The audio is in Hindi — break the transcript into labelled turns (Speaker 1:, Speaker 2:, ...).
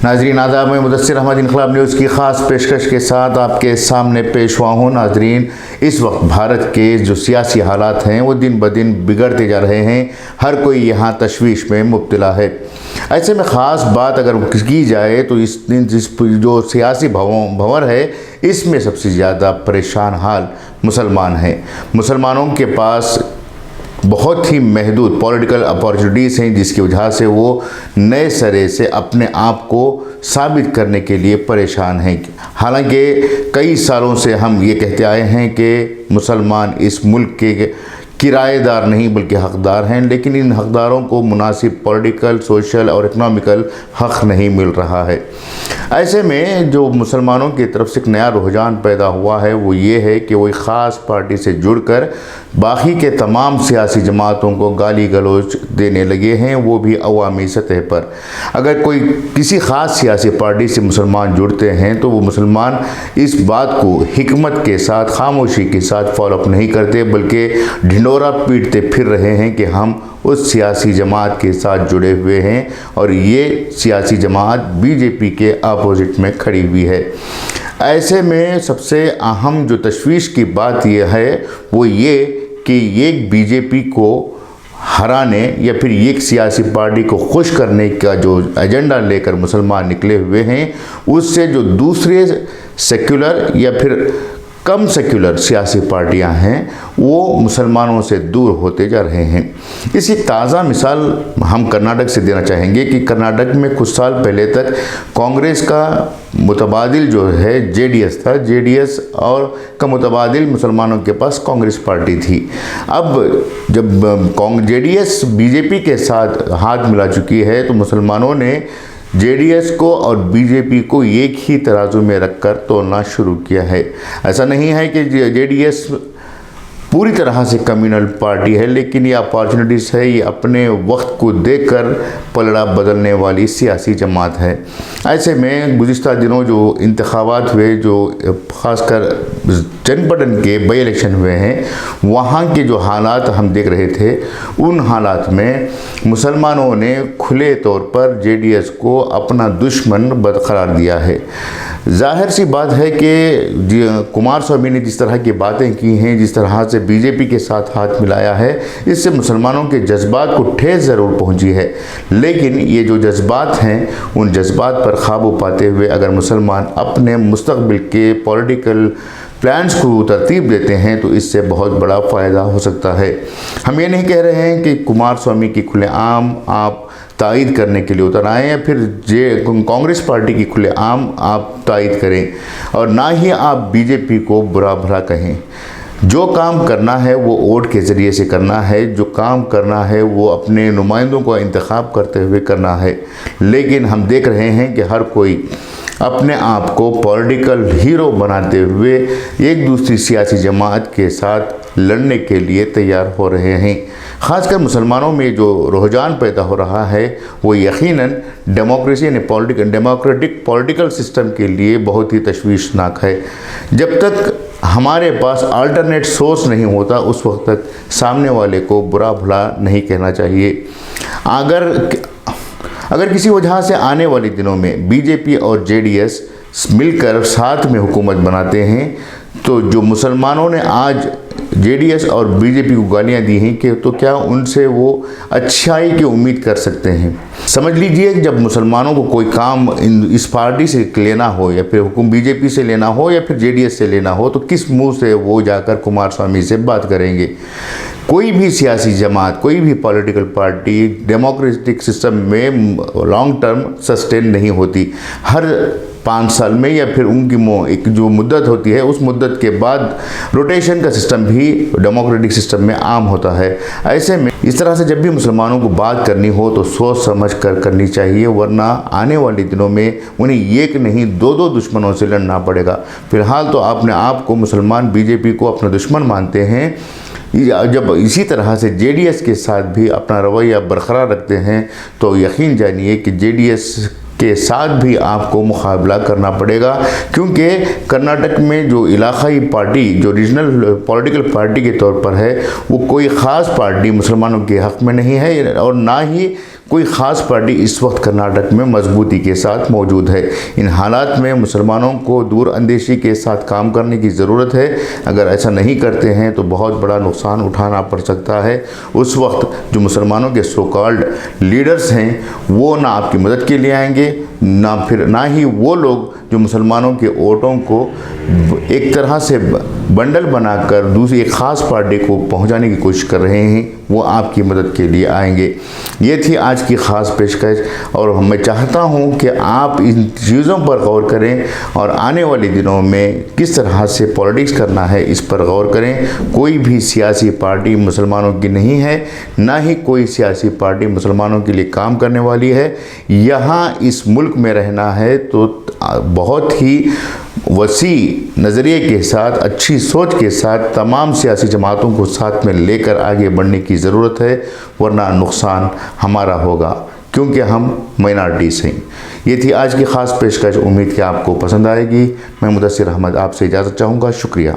Speaker 1: नाजरीन आदाब, में मुदस्सिर अहमद इनकलाब न्यूज़ की ख़ास पेशकश के साथ आपके सामने पेश हुआ हूँ। नाजरीन, इस वक्त भारत के जो सियासी हालात हैं वो दिन ब दिन बिगड़ते जा रहे हैं। हर कोई यहाँ तशवीश में मुब्तला है। ऐसे में ख़ास बात अगर की जाए तो इस जो सियासी भंवर है इसमें सबसे ज़्यादा परेशान हाल मुसलमान हैं। मुसलमानों के पास बहुत ही महदूद पॉलिटिकल अपॉर्चुनिटीज़ हैं, जिसकी वजह से वो नए सिरे से अपने आप को साबित करने के लिए परेशान हैं। हालांकि कई सालों से हम ये कहते आए हैं कि मुसलमान इस मुल्क के किराएदार नहीं बल्कि हकदार हैं, लेकिन इन हकदारों को मुनासिब पॉलिटिकल, सोशल और इकनॉमिकल हक़ नहीं मिल रहा है। ऐसे में जो मुसलमानों की तरफ से एक नया रुझान पैदा हुआ है वो ये है कि वो एक ख़ास पार्टी से जुड़कर बाकी के तमाम सियासी जमातों को गाली गलौज देने लगे हैं, वो भी अवामी सतह पर। अगर कोई किसी ख़ास सियासी पार्टी से मुसलमान जुड़ते हैं तो वो मुसलमान इस बात को हिकमत के साथ, खामोशी के साथ फॉलोअप नहीं करते, बल्कि ढिंडोरा पीटते फिर रहे हैं कि हम उस सियासी जमात के साथ जुड़े हुए हैं और ये सियासी जमात बीजेपी के अपोजिट में खड़ी हुई है। ऐसे में सबसे अहम जो तशवीश की बात यह है वो ये कि ये बीजेपी को हराने या फिर एक सियासी पार्टी को खुश करने का जो एजेंडा लेकर मुसलमान निकले हुए हैं, उससे जो दूसरे सेक्युलर या फिर कम सेक्युलर सियासी पार्टियां हैं वो मुसलमानों से दूर होते जा रहे हैं। इसी ताज़ा मिसाल हम कर्नाटक से देना चाहेंगे कि कर्नाटक में कुछ साल पहले तक कांग्रेस का मुतबादिल जो है जेडीएस था, जेडीएस और का मुतबादिल मुसलमानों के पास कांग्रेस पार्टी थी। अब जब जेडीएस बीजेपी के साथ हाथ मिला चुकी है तो मुसलमानों ने जेडीएस को और बीजेपी को एक ही तराजू में रखकर तोलना शुरू किया है। ऐसा नहीं है कि जेडीएस पूरी तरह से कम्युनल पार्टी है, लेकिन ये अपॉर्चुनिटीज़ है, ये अपने वक्त को देखकर पलड़ा बदलने वाली सियासी जमात है। ऐसे में गुज़िश्ता दिनों जो इंतखाबात हुए, जो ख़ासकर जनपदन के बाई इलेक्शन हुए हैं, वहाँ के जो हालात हम देख रहे थे, उन हालात में मुसलमानों ने खुले तौर पर जेडीएस को अपना दुश्मन बरकरार दिया है। जाहिर सी बात है कि कुमारस्वामी ने जिस तरह की बातें की हैं, जिस तरह से बीजेपी के साथ हाथ मिलाया है, इससे मुसलमानों के जज्बात को ठेस ज़रूर पहुंची है, लेकिन ये जो जज्बात हैं उन जज्बात पर काबू पाते हुए अगर मुसलमान अपने मुस्तकबिल के पॉलिटिकल प्लान्स को तरतीब देते हैं तो इससे बहुत बड़ा फ़ायदा हो सकता है। हम ये नहीं कह रहे हैं कि कुमारस्वामी की खुलेआम आप तायद करने के लिए उतर आएँ या फिर कांग्रेस पार्टी की खुलेआम आप तायद करें, और ना ही आप बीजेपी को बुरा भला कहें। जो काम करना है वो वोट के ज़रिए से करना है, जो काम करना है वो अपने नुमाइंदों का इंतखाब करते हुए करना है। लेकिन हम देख रहे हैं कि हर कोई अपने आप को पॉलिटिकल हीरो बनाते हुए एक दूसरी सियासी जमात के साथ लड़ने के लिए तैयार हो रहे हैं। ख़ासकर मुसलमानों में जो रुझान पैदा हो रहा है वो यकीनन डेमोक्रेसी यानी डेमोक्रेटिक पॉलिटिकल सिस्टम के लिए बहुत ही तशवीशनाक है। जब तक हमारे पास अल्टरनेट सोर्स नहीं होता उस वक्त तक सामने वाले को बुरा भला नहीं कहना चाहिए। अगर किसी वजह से आने वाले दिनों में बीजेपी और जेडीएस मिलकर साथ में हुकूमत बनाते हैं तो जो मुसलमानों ने आज जेडीएस और बीजेपी को गालियाँ दी हैं कि तो क्या उनसे वो अच्छाई की उम्मीद कर सकते हैं। समझ लीजिए कि जब मुसलमानों को कोई काम इस पार्टी से लेना हो या फिर हुकूम बीजेपी से लेना हो या फिर जेडीएस से लेना हो तो किस मुंह से वो जाकर कुमारस्वामी से बात करेंगे। कोई भी सियासी जमात, कोई भी पॉलिटिकल पार्टी डेमोक्रेटिक सिस्टम में लॉन्ग टर्म सस्टेन नहीं होती। हर 5 साल में या फिर उनकी एक जो मुद्दत होती है उस मुद्दत के बाद रोटेशन का सिस्टम भी डेमोक्रेटिक सिस्टम में आम होता है। ऐसे में इस तरह से जब भी मुसलमानों को बात करनी हो तो सोच समझ कर करनी चाहिए, वरना आने वाले दिनों में उन्हें एक नहीं दो दुश्मनों से लड़ना पड़ेगा। फिलहाल तो अपने आप को मुसलमान बीजेपी को अपना दुश्मन मानते हैं। जब इसी तरह से जेडीएस के साथ भी अपना रवैया बरकरार रखते हैं तो यकीन जानिए कि जेडीएस के साथ भी आपको मुकाबला करना पड़ेगा, क्योंकि कर्नाटक में जो इलाकाई पार्टी, जो रीजनल पॉलिटिकल पार्टी के तौर पर है, वो कोई ख़ास पार्टी मुसलमानों के हक़ में नहीं है और ना ही कोई ख़ास पार्टी इस वक्त कर्नाटक में मजबूती के साथ मौजूद है। इन हालात में मुसलमानों को दूर अंदेशी के साथ काम करने की ज़रूरत है। अगर ऐसा नहीं करते हैं तो बहुत बड़ा नुकसान उठाना पड़ सकता है। उस वक्त जो मुसलमानों के सो कॉल्ड लीडर्स हैं वो ना आपकी मदद के लिए आएंगे, ना ही वो लोग जो मुसलमानों के वोटों को एक तरह से बंडल बनाकर दूसरी एक ख़ास पार्टी को पहुंचाने की कोशिश कर रहे हैं, वो आपकी मदद के लिए आएंगे। ये थी आज की ख़ास पेशकश और मैं चाहता हूं कि आप इन चीज़ों पर गौर करें और आने वाले दिनों में किस तरह से पॉलिटिक्स करना है इस पर गौर करें। कोई भी सियासी पार्टी मुसलमानों की नहीं है, ना ही कोई सियासी पार्टी मुसलमानों के लिए काम करने वाली है। यहाँ इस मुल्क में रहना है तो बहुत ही वसी नज़रिए के साथ, अच्छी सोच के साथ तमाम सियासी जमातों को साथ में लेकर आगे बढ़ने की ज़रूरत है, वरना नुकसान हमारा होगा क्योंकि हम माइनॉरिटीज़ हैं। ये थी आज की ख़ास पेशकश। उम्मीद कि आपको पसंद आएगी। मैं मुदस्सिर अहमद आपसे इजाज़त चाहूँगा। शुक्रिया।